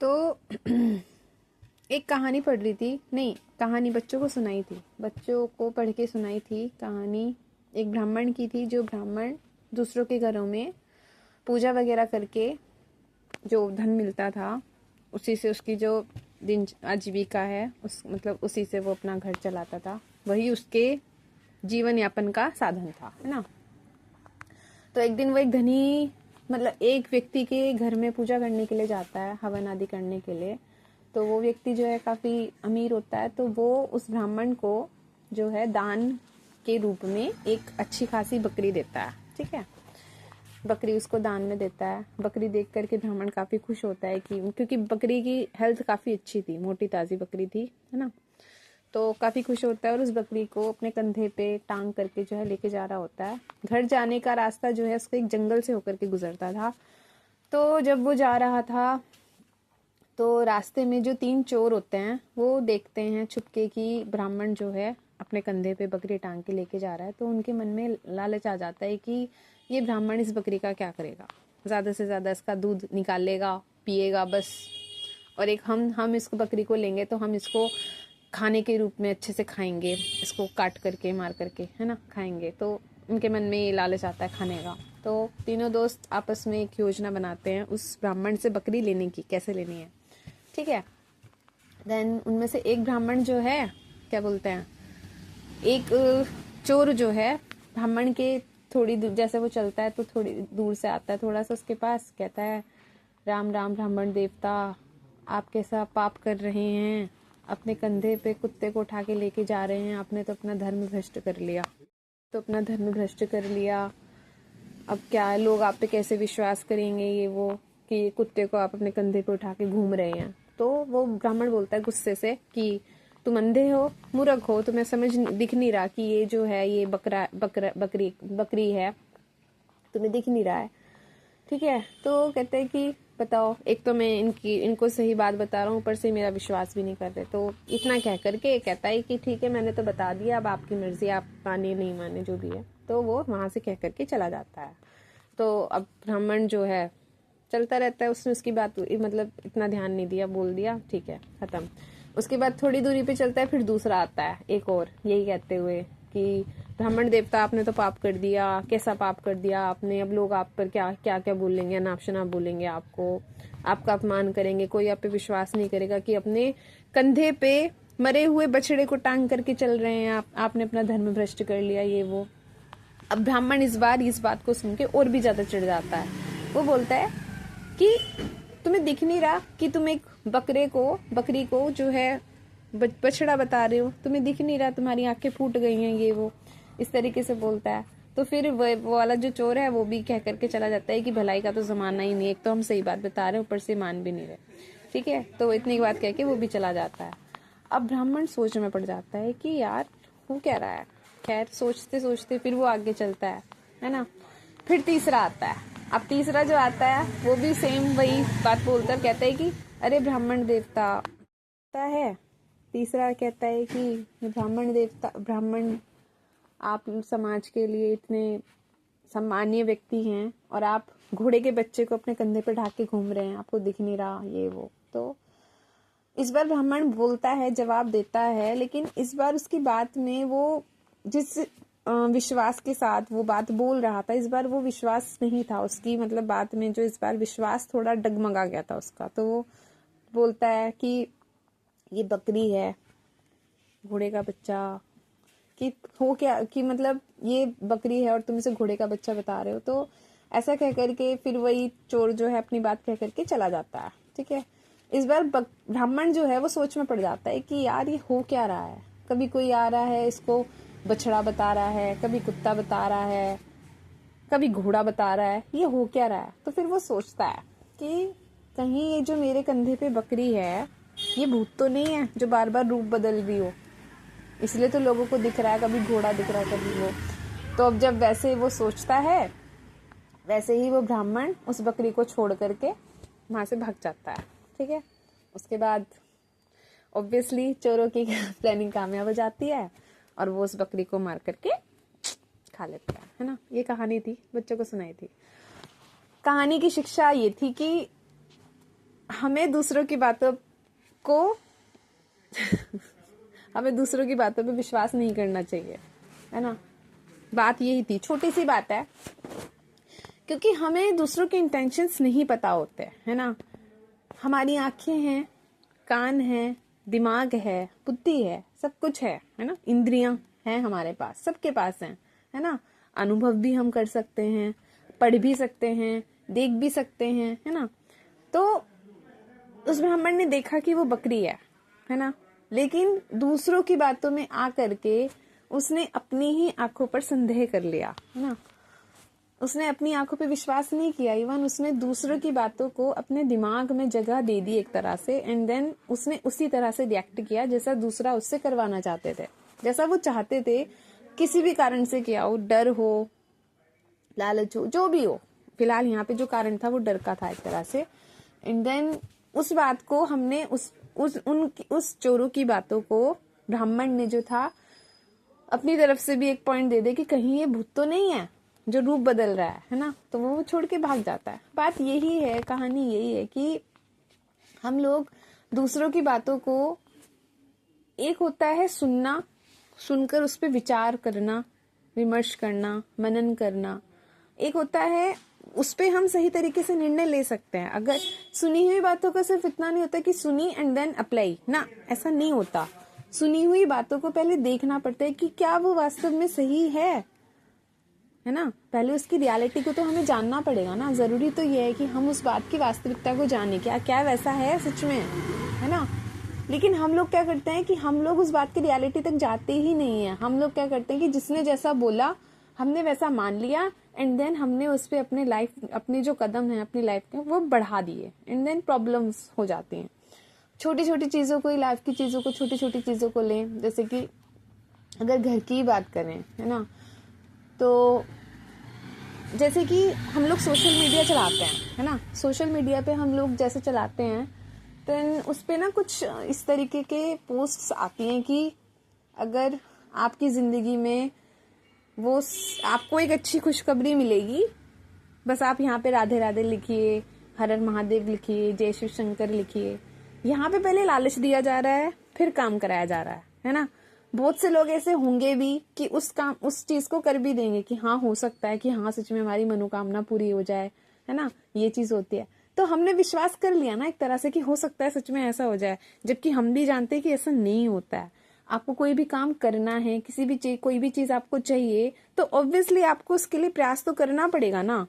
तो एक कहानी पढ़ रही थी, नहीं कहानी बच्चों को सुनाई थी, बच्चों को पढ़ के सुनाई थी कहानी। एक ब्राह्मण की थी, जो ब्राह्मण दूसरों के घरों में पूजा वगैरह करके जो धन मिलता था उसी से उसकी जो दिन आजीविका है उस मतलब उसी से वो अपना घर चलाता था, वही उसके जीवन यापन का साधन था, है ना। तो एक दिन वो एक धनी मतलब एक व्यक्ति के घर में पूजा करने के लिए जाता है, हवन आदि करने के लिए। तो वो व्यक्ति जो है काफी अमीर होता है, तो वो उस ब्राह्मण को जो है दान के रूप में एक अच्छी खासी बकरी देता है। ठीक है, बकरी उसको दान में देता है। बकरी देख करके ब्राह्मण काफी खुश होता है कि क्योंकि बकरी की हेल्थ काफी अच्छी थी, मोटी ताजी बकरी थी, है ना। तो काफी खुश होता है और उस बकरी को अपने कंधे पे टांग करके जो है लेके जा रहा होता है। घर जाने का रास्ता जो है उसको एक जंगल से होकर के गुजरता था। तो जब वो जा रहा था तो रास्ते में जो 3 चोर होते हैं वो देखते हैं छुपके कि ब्राह्मण जो है अपने कंधे पे बकरी टांग के लेके जा रहा है। तो उनके मन में लालच आ जाता है कि ये ब्राह्मण इस बकरी का क्या करेगा, ज्यादा से ज्यादा इसका दूध निकालेगा, पिएगा बस। और एक हम इसको बकरी को लेंगे तो हम इसको खाने के रूप में अच्छे से खाएंगे, इसको काट करके मार करके, है ना, खाएंगे। तो उनके मन में ये लालच आता है खाने का। तो तीनों दोस्त आपस में एक योजना बनाते हैं उस ब्राह्मण से बकरी लेने की, कैसे लेनी है। ठीक है, देन उनमें से एक ब्राह्मण जो है क्या बोलते हैं, एक चोर जो है ब्राह्मण के थोड़ी दूर जैसे वो चलता है तो थोड़ी दूर से आता है थोड़ा सा उसके पास, कहता है राम राम ब्राह्मण देवता, आप कैसा पाप कर रहे हैं, अपने कंधे पे कुत्ते को उठा के लेके जा रहे हैं, आपने तो अपना धर्म भ्रष्ट कर लिया, तो अपना धर्म भ्रष्ट कर लिया। अब क्या लोग आप पे कैसे विश्वास करेंगे, ये वो कि कुत्ते को आप अपने कंधे पे उठा के घूम रहे हैं। तो वो ब्राह्मण बोलता है गुस्से से कि तुम अंधे हो, मूर्ख हो, तुम्हें समझ दिख नहीं रहा कि ये जो है ये बकरी है, तुम्हें दिख नहीं रहा है। ठीक है, तो कहते हैं कि बताओ, एक तो मैं इनको सही बात बता रहा हूँ, ऊपर से मेरा विश्वास भी नहीं कर रहे। तो इतना कह करके कहता है कि ठीक है मैंने तो बता दिया, अब आपकी मर्जी, आप माने नहीं माने जो भी है। तो वो वहां से कह करके चला जाता है। तो अब ब्राह्मण जो है चलता रहता है, उसने उसकी बात मतलब इतना ध्यान नहीं दिया, बोल दिया ठीक है खत्म। उसके बाद थोड़ी दूरी पे चलता है, फिर दूसरा आता है एक और यही कहते हुए कि ब्राह्मण देवता आपने तो पाप कर दिया, कैसा पाप कर दिया आपने, अब लोग आप पर क्या क्या क्या बोलेंगे, अनाप शनाप बोलेंगे, आपको आपका अपमान करेंगे, कोई आप पे विश्वास नहीं करेगा कि अपने कंधे पे मरे हुए बछड़े को टांग करके चल रहे हैं आपने अपना धर्म भ्रष्ट कर लिया, ये वो। अब ब्राह्मण इस बार इस बात को सुन के और भी ज्यादा चिढ़ जाता है। वो बोलता है कि तुम्हें दिख नहीं रहा कि तुम एक बकरी को जो है बछड़ा बता रहे हो, तुम्हें दिख नहीं रहा, तुम्हारी आंखें फूट गई हैं, ये वो इस तरीके से बोलता है। तो फिर वो वाला जो चोर है वो भी कह करके चला जाता है कि भलाई का तो जमाना ही नहीं, एक तो हम सही बात बता रहे हैं ऊपर से मान भी नहीं रहे। ठीक है, तो इतनी बात कह के वो भी चला जाता है। अब ब्राह्मण सोच में पड़ जाता है कि यार वो कह रहा है। खैर सोचते सोचते फिर वो आगे चलता है ना। फिर तीसरा आता है। अब तीसरा जो आता है वो भी सेम वही बात बोलता है, कहता है कि अरे ब्राह्मण देवता है। तीसरा कहता है कि ब्राह्मण आप समाज के लिए इतने सम्मानीय व्यक्ति हैं और आप घोड़े के बच्चे को अपने कंधे पर ढाक के घूम रहे हैं, आपको दिख नहीं रहा, ये वो। तो इस बार ब्राह्मण बोलता है, जवाब देता है, लेकिन इस बार उसकी बात में वो जिस विश्वास के साथ वो बात बोल रहा था, इस बार वो विश्वास नहीं था उसकी, मतलब बात में जो इस बार विश्वास थोड़ा डगमगा गया था उसका। तो वो बोलता है कि ये बकरी है, घोड़े का बच्चा, कि हो क्या कि मतलब ये बकरी है और तुम इसे घोड़े का बच्चा बता रहे हो। तो ऐसा कह करके फिर वही चोर जो है अपनी बात कह करके चला जाता है। ठीक है, इस बार ब्राह्मण जो है वो सोच में पड़ जाता है कि यार ये हो क्या रहा है, कभी कोई आ रहा है इसको बछड़ा बता रहा है, कभी कुत्ता बता रहा है, कभी घोड़ा बता रहा है, ये हो क्या रहा है। तो फिर वो सोचता है कि कहीं ये जो मेरे कंधे पे बकरी है ये भूत तो नहीं है जो बार बार रूप बदल रही हो, इसलिए तो लोगों को दिख रहा है, कभी घोड़ा दिख रहा है कभी वो। तो अब जब वैसे वो सोचता है वैसे ही वो ब्राह्मण उस बकरी को छोड़ करके वहां से भाग जाता है। ठीक है, उसके बाद ऑब्वियसली चोरों की प्लानिंग कामयाब हो जाती है और वो उस बकरी को मार करके खा लेता है ना। ये कहानी थी, बच्चों को सुनाई थी। कहानी की शिक्षा ये थी कि हमें दूसरों की बातों को हमें दूसरों की बातों पे विश्वास नहीं करना चाहिए, है ना। बात यही थी, छोटी सी बात है, क्योंकि हमें दूसरों के इंटेंशंस नहीं पता होते, है ना। हमारी आंखें हैं, कान है, दिमाग है, बुद्धि है, सब कुछ है ना। इंद्रियां हैं हमारे पास, सबके पास हैं, है ना। अनुभव भी हम कर सकते हैं, पढ़ भी सकते हैं, देख भी सकते हैं, है ना। तो उस ब्राह्मण ने देखा कि वो बकरी है ना। लेकिन दूसरों की बातों में आ करके उसने अपनी ही आंखों पर संदेह कर लिया, है ना। उसने अपनी आंखों पे विश्वास नहीं किया, इवन उसने दूसरों की बातों को अपने दिमाग में जगह दे दी एक तरह से, एंड देन उसने उसी तरह से रिएक्ट किया जैसा दूसरा उससे करवाना चाहते थे, जैसा वो चाहते थे। किसी भी कारण से किया हो, डर हो, लालच हो, जो भी हो, फिलहाल यहाँ पे जो कारण था वो डर का था एक तरह से। एंड देन उस बात को हमने उस चोरों की बातों को ब्राह्मण ने जो था अपनी तरफ से भी एक पॉइंट दे दे कि कहीं ये भूत तो नहीं है जो रूप बदल रहा है ना। तो वो छोड़ के भाग जाता है। बात यही है, कहानी यही है कि हम लोग दूसरों की बातों को, एक होता है सुनना, सुनकर उस पर विचार करना, विमर्श करना, मनन करना। एक होता है उस पे हम सही तरीके से निर्णय ले सकते हैं। अगर सुनी हुई बातों का सिर्फ इतना नहीं होता कि सुनी एंड देन अप्लाई ना, ऐसा नहीं होता। सुनी हुई बातों को पहले देखना पड़ता है कि क्या वो वास्तव में सही है ना। पहले उसकी रियलिटी को तो हमें जानना पड़ेगा ना। जरूरी तो ये है कि हम उस बात की वास्तविकता को जाने, क्या क्या वैसा है सच में, है ना। लेकिन हम लोग क्या करते हैं कि हम लोग उस बात की रियलिटी तक जाते ही नहीं है। हम लोग क्या करते हैं कि जिसने जैसा बोला हमने वैसा मान लिया, एंड देन हमने उस पर अपने जो कदम है अपनी लाइफ के वो बढ़ा दिए, एंड देन प्रॉब्लम्स हो जाती हैं। छोटी छोटी चीजों को, लाइफ की चीजों को, छोटी छोटी चीजों को लें। जैसे कि अगर घर की बात करें, है ना, तो जैसे कि हम लोग सोशल मीडिया चलाते हैं, है ना। सोशल मीडिया पे हम लोग जैसे चलाते हैं तो उस पे ना कुछ इस तरीके के पोस्ट्स आती हैं कि अगर आपकी जिंदगी में वो आपको एक अच्छी खुशखबरी मिलेगी, बस आप यहाँ पे राधे राधे लिखिए, हर हर महादेव लिखिए, जय शिव शंकर लिखिए। यहाँ पे पहले लालच दिया जा रहा है, फिर काम कराया जा रहा है ना। बहुत से लोग ऐसे होंगे भी कि उस चीज को कर भी देंगे कि हाँ हो सकता है कि हाँ सच में हमारी मनोकामना पूरी हो जाए, है ना। ये चीज होती है, तो हमने विश्वास कर लिया ना एक तरह से कि हो सकता है सच में ऐसा हो जाए, जबकि हम भी जानते हैं कि ऐसा नहीं होता है। आपको कोई भी काम करना है, किसी भी चीज, कोई भी चीज आपको चाहिए, तो ऑब्वियसली आपको उसके लिए प्रयास तो करना पड़ेगा ना।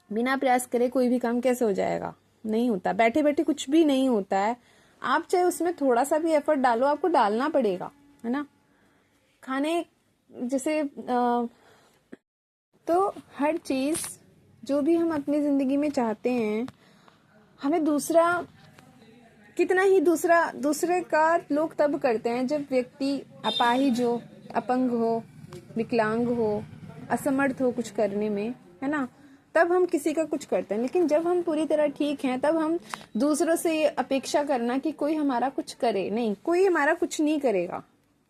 बिना प्रयास करे कोई भी काम कैसे हो जाएगा, नहीं होता। बैठे बैठे कुछ भी नहीं होता है। आप चाहे उसमें थोड़ा सा भी एफर्ट डालो, आपको डालना पड़ेगा, है ना। खाने जैसे तो हर चीज जो भी हम अपनी जिंदगी में चाहते हैं, हमें दूसरे का लोग तब करते हैं जब व्यक्ति अपाहिज हो, अपंग हो, विकलांग हो, असमर्थ हो कुछ करने में, है ना। तब हम किसी का कुछ करते हैं। लेकिन जब हम पूरी तरह ठीक हैं, तब हम दूसरों से ये अपेक्षा करना कि कोई हमारा कुछ करे, नहीं, कोई हमारा कुछ नहीं करेगा।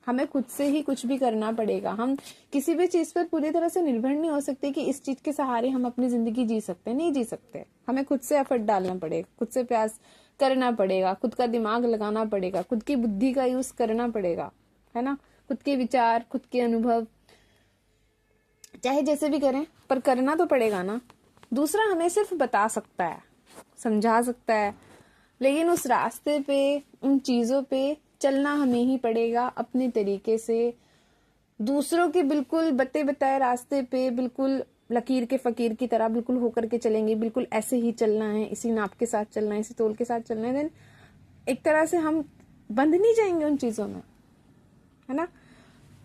हमें खुद से ही कुछ भी करना पड़ेगा। हम किसी भी चीज पर पूरी तरह से निर्भर नहीं हो सकते कि इस चीज के सहारे हम अपनी जिंदगी जी सकते हैं, नहीं जी सकते। हमें खुद से एफर्ट डालना पड़ेगा, खुद से प्रयास करना पड़ेगा, खुद का दिमाग लगाना पड़ेगा, खुद की बुद्धि का यूज करना पड़ेगा, है ना। खुद के विचार, खुद के अनुभव, चाहे जैसे भी करें पर करना तो पड़ेगा ना। दूसरा हमें सिर्फ बता सकता है, समझा सकता है, लेकिन उस रास्ते पे, उन चीजों पे चलना हमें ही पड़ेगा अपने तरीके से। दूसरों के बिल्कुल बताए रास्ते पे बिल्कुल लकीर के फकीर की तरह बिल्कुल होकर के चलेंगे, बिल्कुल ऐसे ही चलना है, इसी नाप के साथ चलना है, इसी तोल के साथ चलना है, देन एक तरह से हम बंध नहीं जाएंगे उन चीजों में, है ना।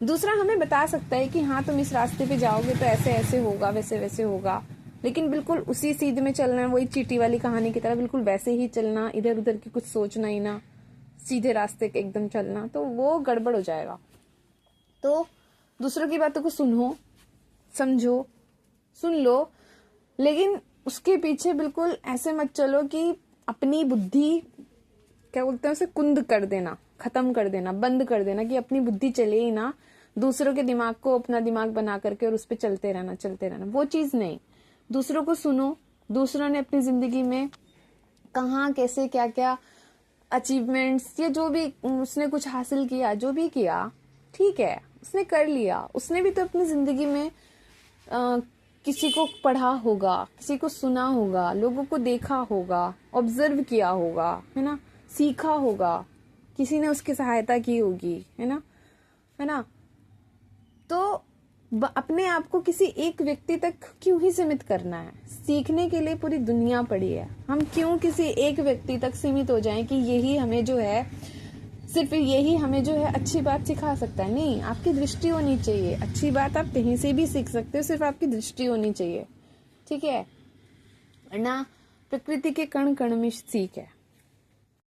दूसरा हमें बता सकता है कि हाँ तुम इस रास्ते पे जाओगे तो ऐसे ऐसे होगा, वैसे वैसे होगा, लेकिन बिल्कुल उसी सीध में चलना है, वही चींटी वाली कहानी की तरह बिल्कुल वैसे ही चलना, इधर उधर की कुछ सोचना ही ना, सीधे रास्ते के एकदम चलना, तो वो गड़बड़ हो जाएगा। तो दूसरों की बातों को सुनो, समझो, सुन लो, लेकिन उसके पीछे बिल्कुल ऐसे मत चलो कि अपनी बुद्धि, क्या बोलते हैं उसे, कुंद कर देना, खत्म कर देना, बंद कर देना, कि अपनी बुद्धि चले ही ना, दूसरों के दिमाग को अपना दिमाग बना करके और उस पर चलते रहना। वो चीज नहीं। दूसरों को सुनो, दूसरों ने अपनी जिंदगी में कहाँ कैसे क्या क्या अचीवमेंट्स या जो भी उसने कुछ हासिल किया, जो भी किया ठीक है, उसने कर लिया। उसने भी तो अपनी जिंदगी में किसी को पढ़ा होगा, किसी को सुना होगा, लोगों को देखा होगा, ऑब्जर्व किया होगा, है ना, सीखा होगा, किसी ने उसकी सहायता की होगी, है ना। तो अपने आप को किसी एक व्यक्ति तक क्यों ही सीमित करना है? सीखने के लिए पूरी दुनिया पड़ी है। हम क्यों किसी एक व्यक्ति तक सीमित हो जाएं कि यही हमें जो है, सिर्फ यही हमें जो है अच्छी बात सिखा सकता है? नहीं, आपकी दृष्टि होनी चाहिए। अच्छी बात आप कहीं से भी सीख सकते हो, सिर्फ आपकी दृष्टि होनी चाहिए, ठीक है। वरना प्रकृति के कण कण में सीख है।